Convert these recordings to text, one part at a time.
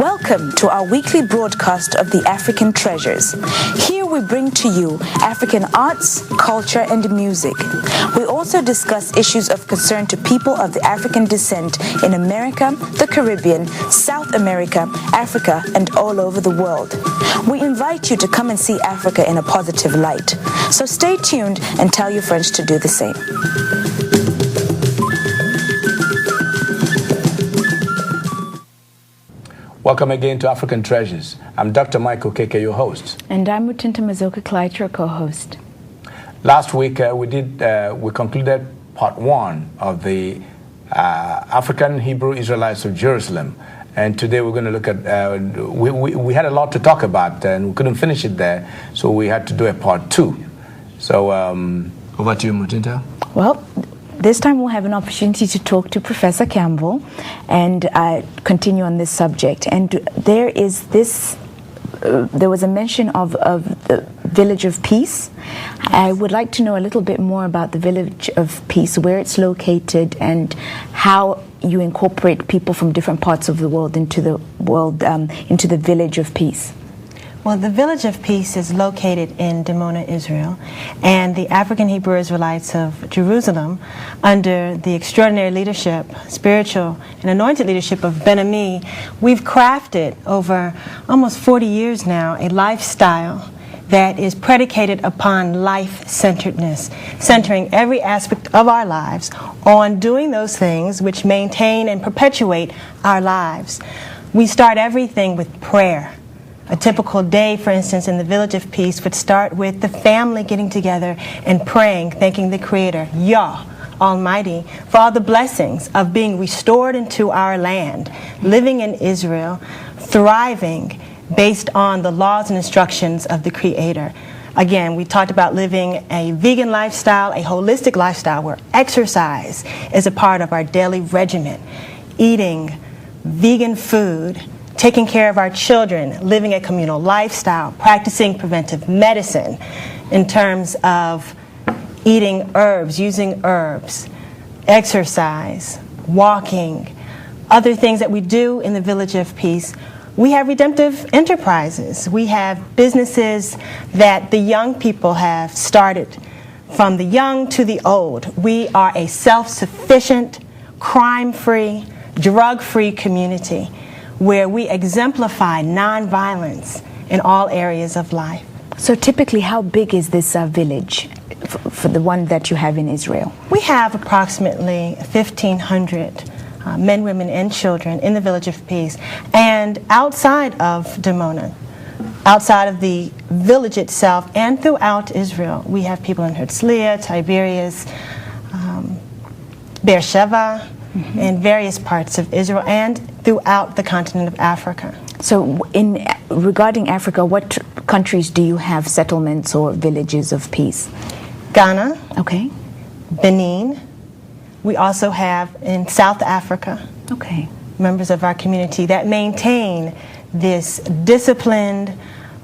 Welcome to our weekly broadcast of the African Treasures. Here we bring to you African arts, culture, and music. We also discuss issues of concern to people of the African descent in America, the Caribbean, South America, Africa, and all over the world. We invite you to come and see Africa in a positive light. So stay tuned and tell your friends to do the same. Welcome again to African Treasures. I'm Dr. Mike Okeke, your host. And I'm Mutinta Mazoka Clyde, your co-host. Last week we concluded part one of the African Hebrew Israelites of Jerusalem. And today we're going to look at, we had a lot to talk about and we couldn't finish it there, so we had to do a part two. So over to you, Mutinta. Well, this time we'll have an opportunity to talk to Professor Campbell and continue on this subject. And there was a mention of the Village of Peace. I would like to know a little bit more about the Village of Peace, where it's located, and how you incorporate people from different parts of the world into the Village of Peace. Well, the Village of Peace is located in Dimona, Israel, and the African Hebrew Israelites of Jerusalem, under the extraordinary leadership, spiritual and anointed leadership of Ben-Ami, we've crafted over almost 40 years now a lifestyle that is predicated upon life-centeredness, centering every aspect of our lives on doing those things which maintain and perpetuate our lives. We start everything with prayer. A typical day, for instance, in the Village of Peace would start with the family getting together and praying, thanking the Creator, Yah, Almighty, for all the blessings of being restored into our land, living in Israel, thriving based on the laws and instructions of the Creator. Again, we talked about living a vegan lifestyle, a holistic lifestyle where exercise is a part of our daily regimen, eating vegan food, taking care of our children, living a communal lifestyle, practicing preventive medicine in terms of eating herbs, using herbs, exercise, walking, other things that we do in the Village of Peace. We have redemptive enterprises. We have businesses that the young people have started, from the young to the old. We are a self-sufficient, crime-free, drug-free community where we exemplify nonviolence in all areas of life. So typically, how big is this village for the one that you have in Israel? We have approximately 1,500 men, women, and children in the Village of Peace. And outside of Dimona, outside of the village itself, and throughout Israel, we have people in Herzliya, Tiberias, Beersheba, in various parts of Israel and throughout the continent of Africa. So regarding Africa, what countries do you have settlements or villages of peace? Ghana, okay. Benin. We also have in South Africa, okay, members of our community that maintain this disciplined,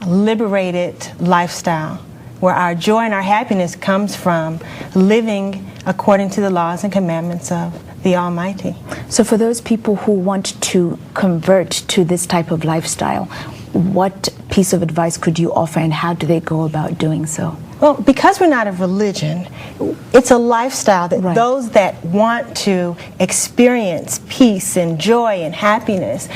liberated lifestyle where our joy and our happiness comes from living according to the laws and commandments of the Almighty. So for those people who want to convert to this type of lifestyle, what piece of advice could you offer, and how do they go about doing so? Well, because we're not a religion, it's a lifestyle that those that want to experience peace and joy and happiness,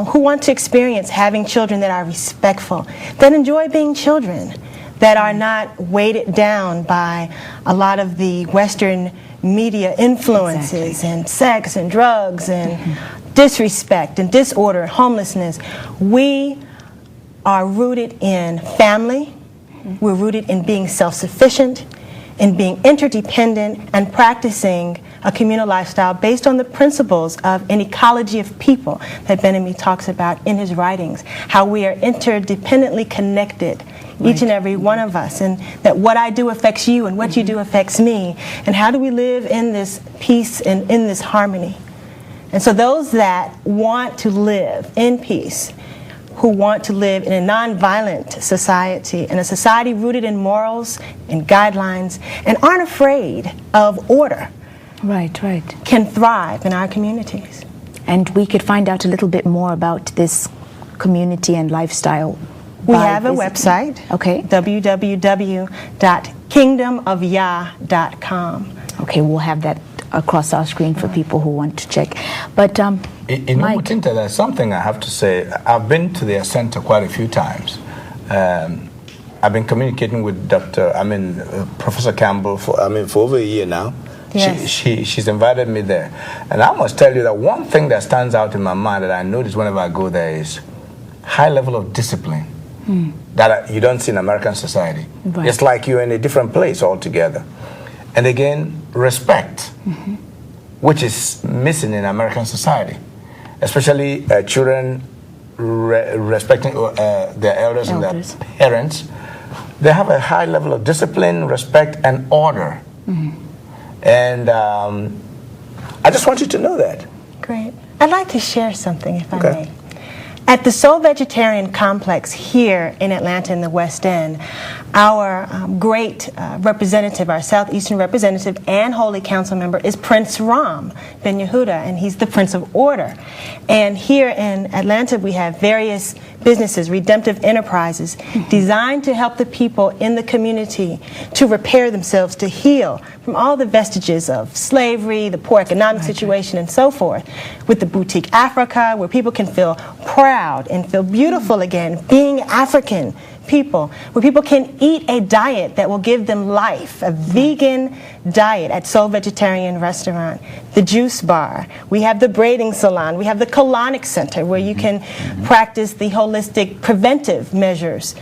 who want to experience having children that are respectful, that enjoy being children, that are not weighted down by a lot of the Western media influences and sex and drugs and disrespect and disorder, homelessness. We are rooted in family. We're rooted in being self-sufficient, in being interdependent, and practicing a communal lifestyle based on the principles of an ecology of people that Ben-Ami talks about in his writings, how we are interdependently connected, each and every one of us, and that what I do affects you and what you do affects me, and how do we live in this peace and in this harmony. And so those that want to live in peace, who want to live in a nonviolent society, in a society rooted in morals and guidelines, and aren't afraid of order, can thrive in our communities. And we could find out a little bit more about this community and lifestyle? We have a website, Okay. www.kingdomofyah.com. Okay, we'll have that across our screen for people who want to check. But In Mike, Mutinta, there's something I have to say. I've been to their center quite a few times. I've been communicating with Professor Campbell for over a year now. Yes. She's invited me there. And I must tell you that one thing that stands out in my mind that I notice whenever I go there is high level of discipline that you don't see in American society. Right. It's like you're in a different place altogether. And again, respect, which is missing in American society, especially children respecting their elders and their parents. They have a high level of discipline, respect, and order. And I just want you to know that. Great. I'd like to share something, if I Okay. may. At the Soul Vegetarian Complex here in Atlanta in the West End, our great representative, our Southeastern representative and Holy Council member is Prince Ram Ben Yehuda, and he's the Prince of Order. And here in Atlanta we have various businesses, Redemptive Enterprises, designed to help the people in the community to repair themselves, to heal from all the vestiges of slavery, the poor economic situation, and so forth. With the Boutique Africa, where people can feel proud and feel beautiful again, being African people, where people can eat a diet that will give them life, a vegan diet at Soul Vegetarian Restaurant, the Juice Bar. We have the Braiding Salon. We have the Colonic Center, where you can practice the holistic preventive measures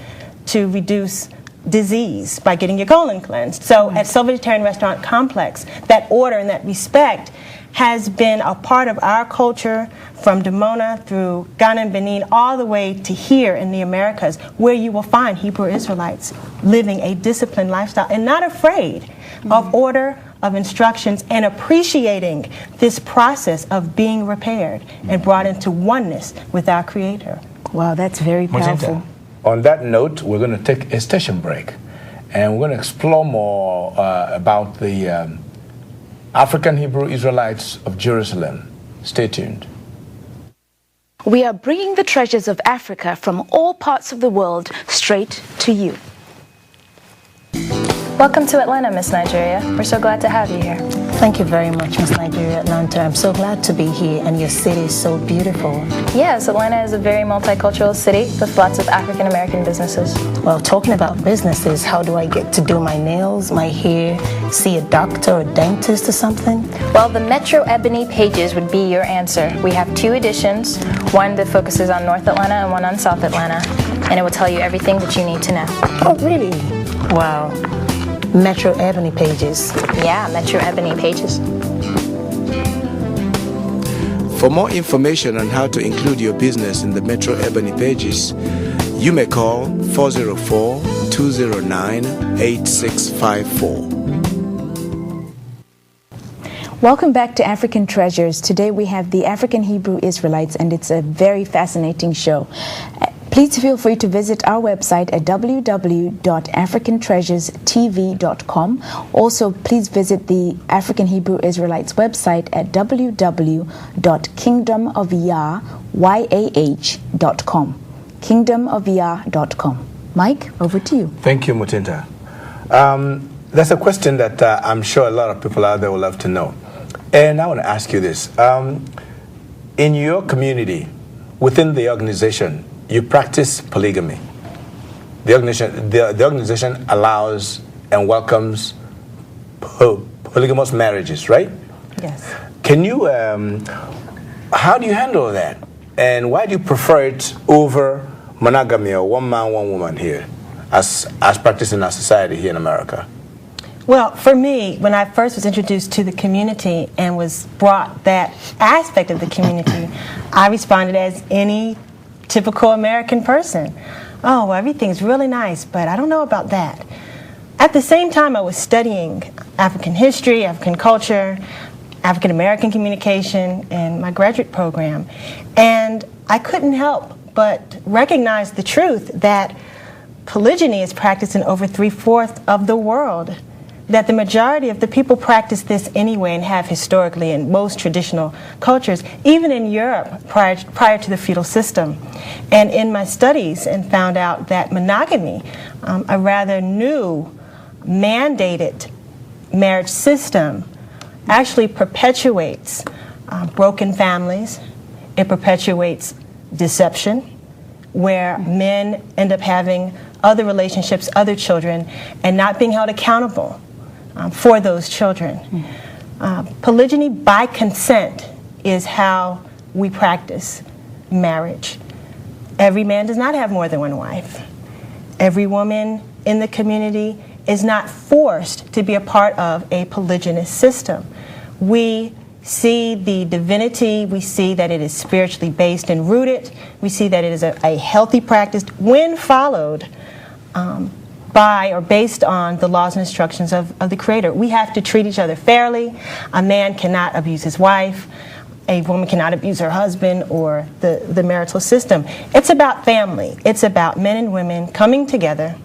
to reduce disease by getting your colon cleansed. So at Soul Vegetarian Restaurant Complex, that order and that respect has been a part of our culture from Dimona through Ghana and Benin all the way to here in the Americas, where you will find Hebrew Israelites living a disciplined lifestyle and not afraid of order, of instructions, and appreciating this process of being repaired and brought into oneness with our Creator. wow, that's very powerful. On that note, we're going to take a station break, and we're going to explore more about the African Hebrew Israelites of Jerusalem. Stay tuned. We are bringing the treasures of Africa from all parts of the world straight to you. Welcome to Atlanta, Miss Nigeria. We're so glad to have you here. Thank you very much, Miss Nigeria Atlanta. I'm so glad to be here, and your city is so beautiful. Yes, Atlanta is a very multicultural city with lots of African American businesses. Well, talking about businesses, how do I get to do my nails, my hair, see a doctor or dentist or something? Well, the Metro Ebony pages would be your answer. We have 2 editions, one that focuses on North Atlanta and one on South Atlanta, and it will tell you everything that you need to know. Oh, really? Wow. Metro Ebony pages. Yeah, Metro Ebony pages. For more information on how to include your business in the Metro Ebony pages, you may call 404-209-8654. Welcome back to African Treasures. Today we have the African Hebrew Israelites, and it's a very fascinating show. Please feel free to visit our website at www.africantreasurestv.com. Also, please visit the African Hebrew Israelites website at www.kingdomofyah.com. Kingdomofyah.com. Mike, over to you. Thank you, Mutinta. There's a question that I'm sure a lot of people out there will love to know. And I want to ask you this. In your community, within the organization, you practice polygamy. The organization allows and welcomes polygamous marriages, right? Yes. Can you, how do you handle that? And why do you prefer it over monogamy or one man, one woman here as practiced in our society here in America? Well, for me, when I first was introduced to the community and was brought that aspect of the community, I responded as any typical American person. Oh, well, everything's really nice, but I don't know about that. At the same time, I was studying African history, African culture, African American communication in my graduate program, and I couldn't help but recognize the truth that polygyny is practiced in over 3/4 of the world. that the majority of the people practice this anyway and have historically in most traditional cultures, even in Europe prior to the feudal system. And in my studies and found out that monogamy, a rather new mandated marriage system, actually perpetuates broken families. It perpetuates deception, where men end up having other relationships, other children, and not being held accountable for those children. Polygyny by consent is how we practice marriage. Every man does not have more than one wife. Every woman in the community is not forced to be a part of a polygynous system. We see the divinity, we see that it is spiritually based and rooted, we see that it is a healthy practice when followed by or based on the laws and instructions of the Creator. We have to treat each other fairly. A man cannot abuse his wife. A woman cannot abuse her husband or the marital system. It's about family. It's about men and women coming together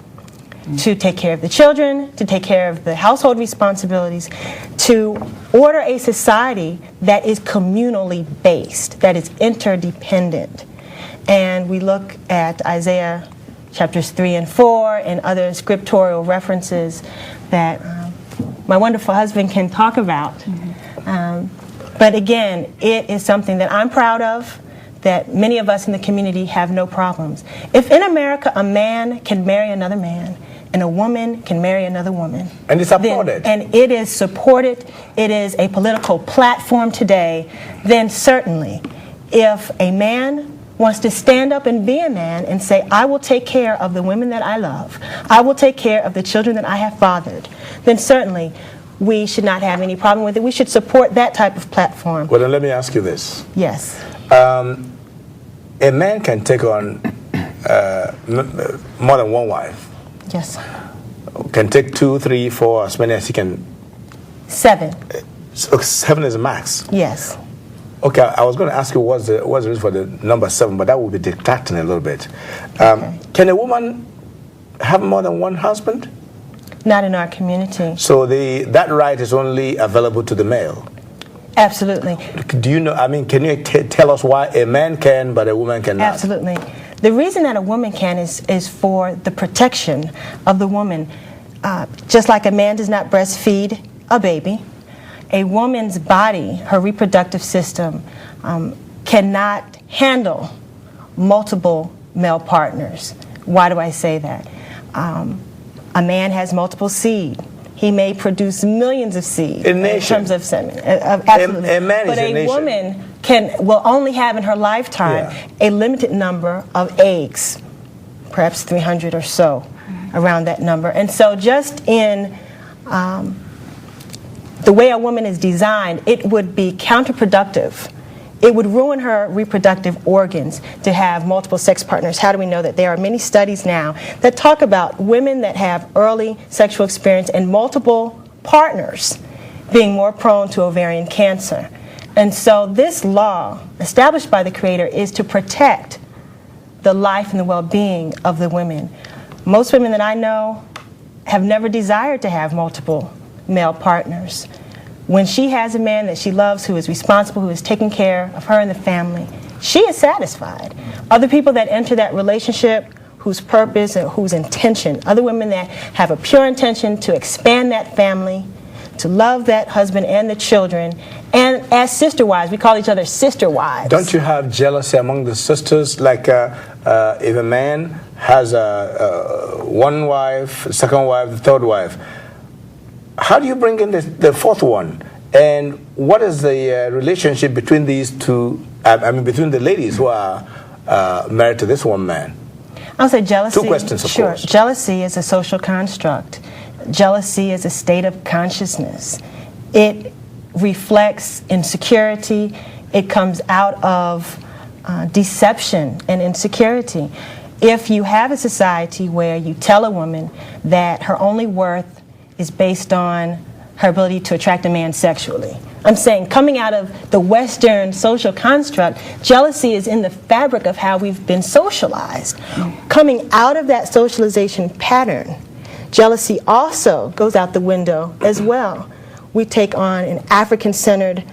to take care of the children, to take care of the household responsibilities, to order a society that is communally based, that is interdependent. And we look at Isaiah chapters 3 and 4 and other scriptural references that my wonderful husband can talk about. But again, it is something that I'm proud of, that many of us in the community have no problems. If in America a man can marry another man and a woman can marry another woman, and it's supported, and it is supported, it is a political platform today, then certainly if a man wants to stand up and be a man and say, I will take care of the women that I love, I will take care of the children that I have fathered, then certainly we should not have any problem with it. We should support that type of platform. Well, then let me ask you this. Yes. A man can take on more than one wife. Yes. Can take 2, 3, 4, as many as he can. 7. So 7 is the max. Yes. Okay, I was going to ask you what's the reason for the number 7, but that would be detracting a little bit. Okay. Can a woman have more than one husband? Not in our community. So that right is only available to the male? Absolutely. Do you know, I mean, can you tell us why a man can but a woman cannot? Absolutely. The reason that a woman can is for the protection of the woman. Just like a man does not breastfeed a baby, a woman's body, her reproductive system, cannot handle multiple male partners. Why do I say that? A man has multiple seed. He may produce millions of seed in terms of semen. Absolutely. A man but is a nation. Woman will only have in her lifetime a limited number of eggs, perhaps 300 or so, around that number. And so just in the way a woman is designed, it would be counterproductive. It would ruin her reproductive organs to have multiple sex partners. How do we know that? There are many studies now that talk about women that have early sexual experience and multiple partners being more prone to ovarian cancer. And so this law, established by the Creator, is to protect the life and the well-being of the women. Most women that I know have never desired to have multiple male partners. When she has a man that she loves, who is responsible, who is taking care of her and the family, she is satisfied. Other people that enter that relationship, whose purpose and whose intention, other women that have a pure intention to expand that family, to love that husband and the children, and as sister wives, we call each other sister wives. Don't you have jealousy among the sisters? Like if a man has one wife, second wife, the third wife, how do you bring in the fourth one? And what is the relationship between these two, between the ladies who are married to this one man? I'll say jealousy. 2 questions, of course. Jealousy is a social construct. Jealousy is a state of consciousness. It reflects insecurity. It comes out of deception and insecurity. If you have a society where you tell a woman that her only worth is based on her ability to attract a man sexually. I'm saying, coming out of the Western social construct, jealousy is in the fabric of how we've been socialized. Coming out of that socialization pattern, Jealousy also goes out the window as well. We take on an African-centered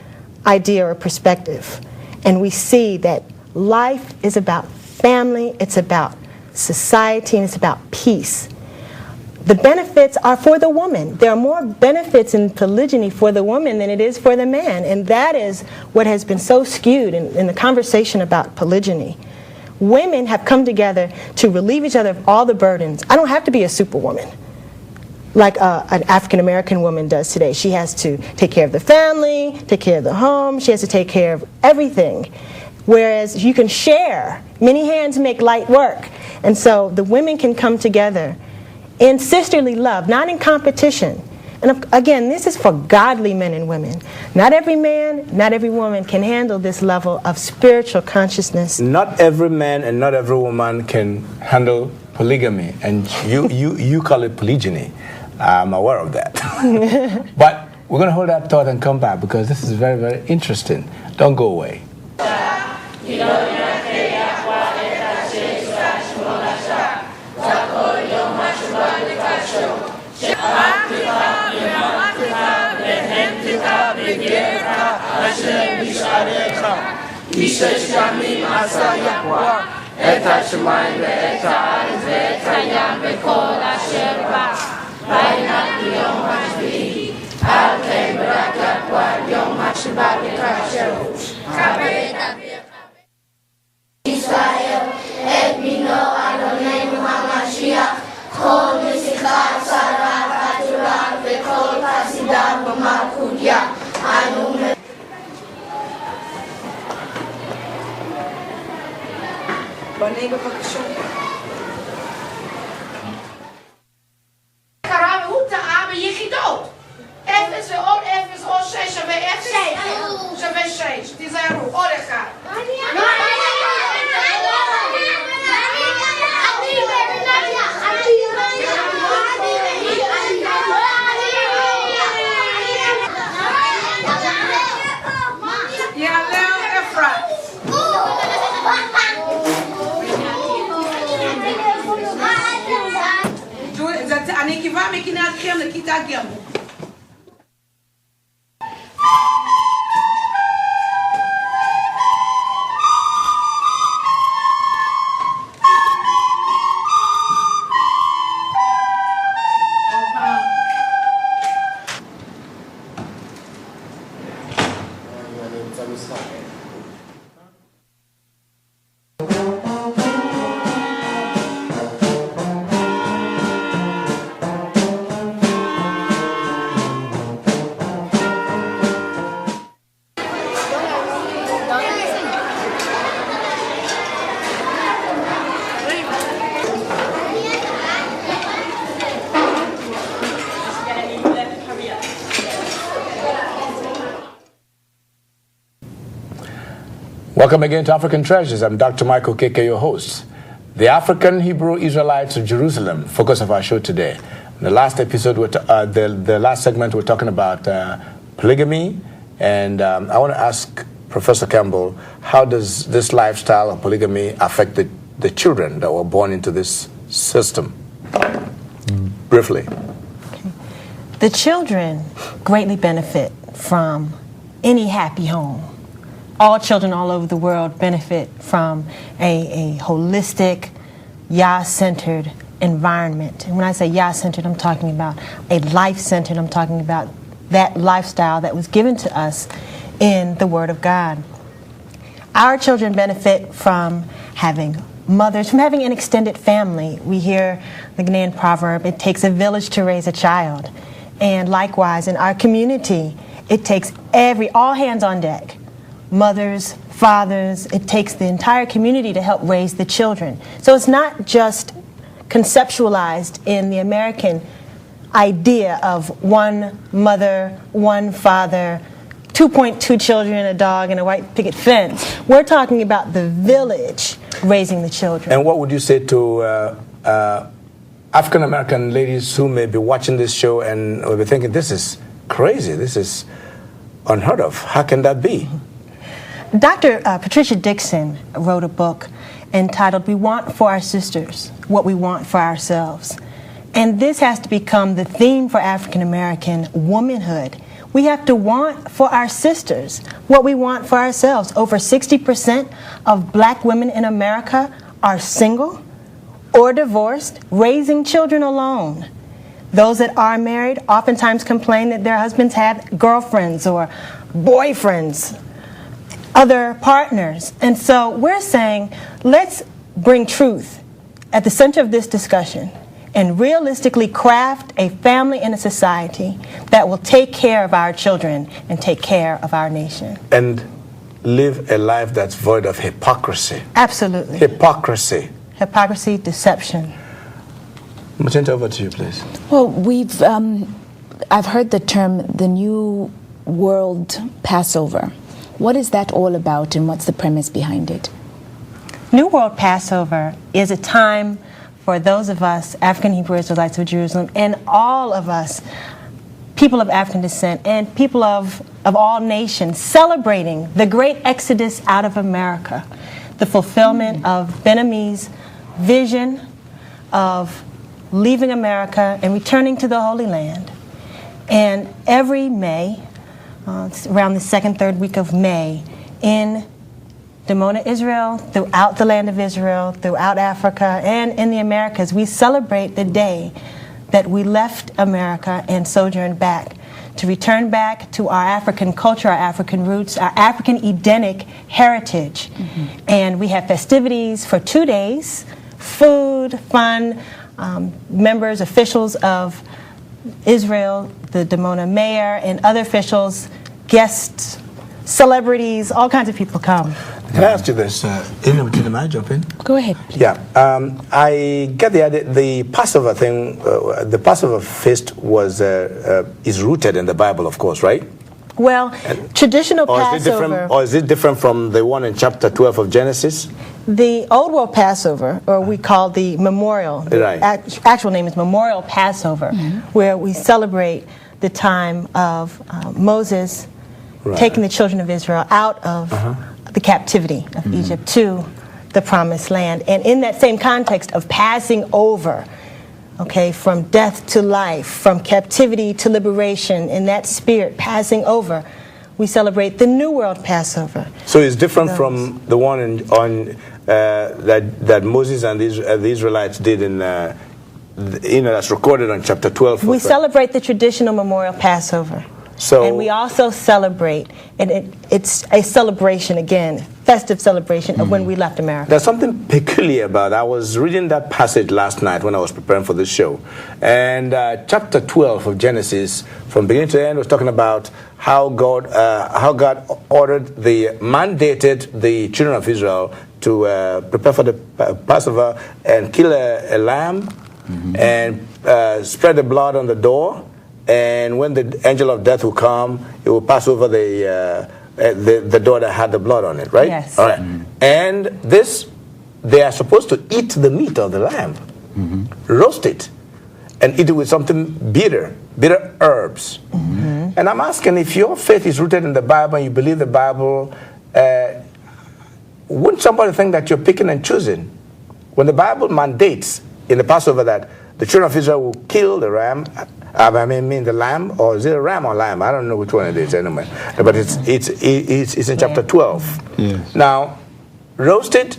idea or perspective, and we see that life is about family, it's about society, and it's about peace. The benefits are for the woman. There are more benefits in polygyny for the woman than it is for the man, and that is what has been so skewed in the conversation about polygyny. Women have come together to relieve each other of all the burdens. I don't have to be a superwoman like an African-American woman does today. She has to take care of the family, take care of the home, she has to take care of everything. Whereas you can share. Many hands make light work. And so the women can come together in sisterly love, not in competition. And again, this is for godly men and women. Not every man, not every woman can handle this level of spiritual consciousness. Not every man and not every woman can handle polygamy, and you call it polygyny. I'm aware of that. But we're going to hold that thought and come back, because this is very, very interesting. Don't go away. Israel, et mino Adonai Hamashiach, kol misichah tzara v'atura v'kol chasidah b'malchut anu. בני בבקשה. קרה והוא טעה ביחידות. 0 ועוד 0 או 6 שווה 0? שווה 6. תיזהרו, עוד אחד. יעלה אפרת. אני קיווה מכינתכם לכיתה ג'. Welcome again to African Treasures. I'm Dr. Michael Okeke, your host. The African Hebrew Israelites of Jerusalem, focus of our show today. In the last episode, the last segment, we're talking about polygamy, and I want to ask Professor Campbell, how does this lifestyle of polygamy affect the children that were born into this system? Briefly. The children greatly benefit from any happy home. All children all over the world benefit from a holistic, Yah-centered environment. And when I say Yah-centered, I'm talking about a life-centered. I'm talking about that lifestyle that was given to us in the Word of God. Our children benefit from having mothers, from having an extended family. We hear the Ghanaian proverb, it takes a village to raise a child. And likewise, in our community, it takes all hands on deck. Mothers, fathers, it takes the entire community to help raise the children. So it's not just conceptualized in the American idea of one mother, one father, 2.2 children, a dog, and a white picket fence. We're talking about the village raising the children. And what would you say to African American ladies who may be watching this show and will be thinking, this is crazy, this is unheard of, how can that be? Dr. Patricia Dixon wrote a book entitled We Want for Our Sisters What We Want for Ourselves. And this has to become the theme for African American womanhood. We have to want for our sisters what we want for ourselves. Over 60% of black women in America are single or divorced, raising children alone. Those that are married oftentimes complain that their husbands have girlfriends or boyfriends, other partners. And so we're saying, let's bring truth at the center of this discussion and realistically craft a family and a society that will take care of our children and take care of our nation. And live a life that's void of hypocrisy. Absolutely. Hypocrisy. Hypocrisy, deception. Matinta, over to you, please. Well, I've heard the term the New World Passover. What is that all about, and what's the premise behind it? New World Passover is a time for those of us, African Hebrew Israelites of Jerusalem, and all of us, people of African descent, and people of all nations, celebrating the great exodus out of America, the fulfillment of Ben-Ami's vision of leaving America and returning to the Holy Land. And every May, around the second, third week of May, in Dimona, Israel, throughout the land of Israel, throughout Africa, and in the Americas, we celebrate the day that we left America and sojourned back, to return back to our African culture, our African roots, our African Edenic heritage. And we have festivities for 2 days, food, fun, members, officials of Israel, the Dimona mayor, and other officials, guests, celebrities, all kinds of people come. Can I ask you this? May I jump in? Go ahead, please. Yeah. I get the idea. The Passover thing, the Passover feast is rooted in the Bible, of course, right? Well, traditional Passover... Or is it different from the one in chapter 12 of Genesis? The Old World Passover, or we call the Memorial, Right. Actual name is Memorial Passover, where we celebrate the time of Moses taking the children of Israel out of the captivity of Egypt to the Promised Land. And in that same context of passing over, okay, from death to life, from captivity to liberation, in that spirit, passing over, we celebrate the New World Passover. So it's different from the one that Moses and the Israelites did in, that's recorded on chapter 12. We celebrate the traditional Memorial Passover. And we also celebrate, and it's a celebration again, festive celebration of when we left America. There's something peculiar about it. I was reading that passage last night when I was preparing for this show. And chapter 12 of Genesis, from beginning to end, was talking about how God mandated the children of Israel to prepare for the Passover and kill a lamb and spread the blood on the door. And when the angel of death will come, it will pass over the door that had the blood on it, right? Yes. All right. And they are supposed to eat the meat of the lamb, roast it, and eat it with something bitter herbs. And I'm asking, if your faith is rooted in the Bible and you believe the Bible, wouldn't somebody think that you're picking and choosing? When the Bible mandates in the Passover that the children of Israel will kill the ram, the lamb, or is it a ram or lamb? I don't know which one it is anyway. But it's in chapter 12. Yes. Now, roasted,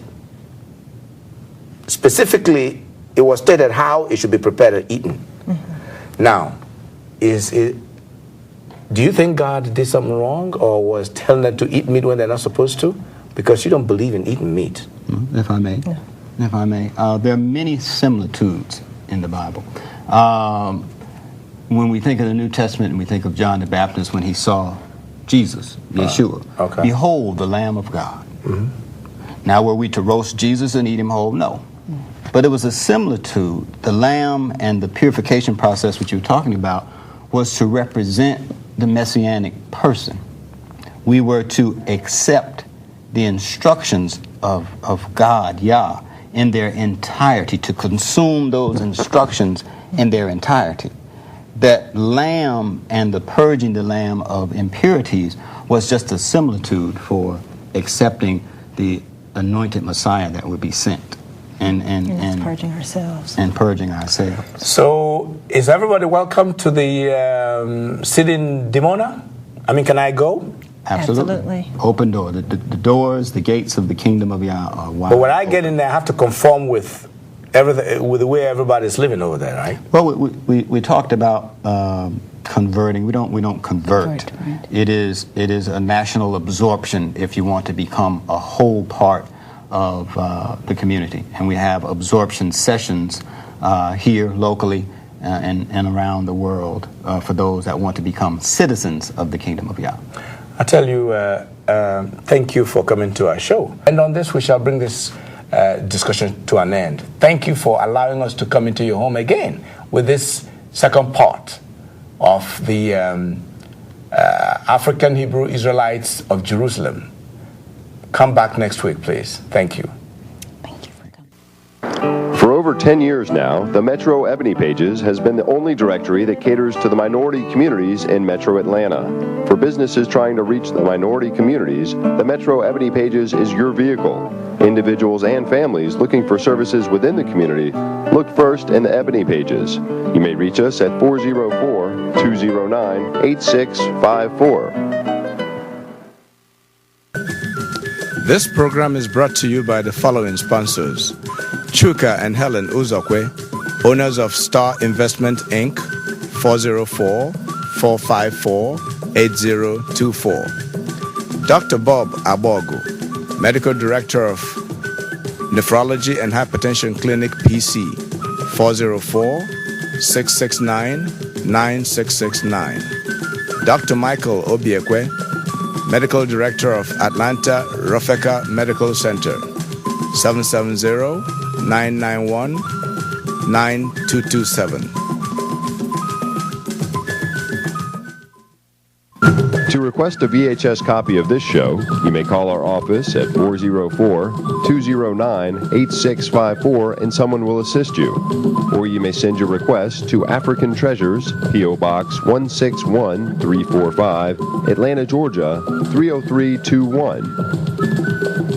specifically, it was stated how it should be prepared and eaten. Now, do you think God did something wrong, or was telling them to eat meat when they're not supposed to? Because you don't believe in eating meat. If I may. Yeah. If I may. There are many similitudes in the Bible. When we think of the New Testament and we think of John the Baptist when he saw Jesus, Yeshua, behold the Lamb of God. Now, were we to roast Jesus and eat him whole? No. But it was a similitude. The lamb and the purification process which you were talking about was to represent the messianic person. We were to accept the instructions of God, Yah, in their entirety, to consume those instructions in their entirety. That lamb and the purging the lamb of impurities was just a similitude for accepting the anointed Messiah that would be sent. and purging ourselves. And purging ourselves. So, is everybody welcome to the city in Dimona? I mean, can I go? Absolutely. Open door. The doors, the gates of the kingdom of Yah are wide. But when I get in there, I have to conform with everything, with the way everybody's living over there, right? Well, we talked about converting. We don't convert. Right. It is a national absorption if you want to become a whole part of the community. And we have absorption sessions here locally and around the world for those that want to become citizens of the kingdom of Yah. I tell you, thank you for coming to our show. And on this, we shall bring this discussion to an end. Thank you for allowing us to come into your home again with this second part of the African Hebrew Israelites of Jerusalem. Come back next week, please. Thank you. Thank you for coming. For over 10 years now, the Metro Ebony Pages has been the only directory that caters to the minority communities in Metro Atlanta. For businesses trying to reach the minority communities, the Metro Ebony Pages is your vehicle. Individuals and families looking for services within the community, look first in the Ebony Pages. You may reach us at 404-209-8654. This program is brought to you by the following sponsors: Chuka and Helen Uzokwe, owners of Star Investment Inc., 404-454-8024. Dr. Bob Abogu, Medical Director of Nephrology and Hypertension Clinic PC, 404-669-9669. Dr. Michael Obiekwe, Medical Director of Atlanta Rofeka Medical Center, 770-991-9227. To request a VHS copy of this show, you may call our office at 404-209-8654 and someone will assist you. Or you may send your request to African Treasures, P.O. Box 161345, Atlanta, Georgia 30321.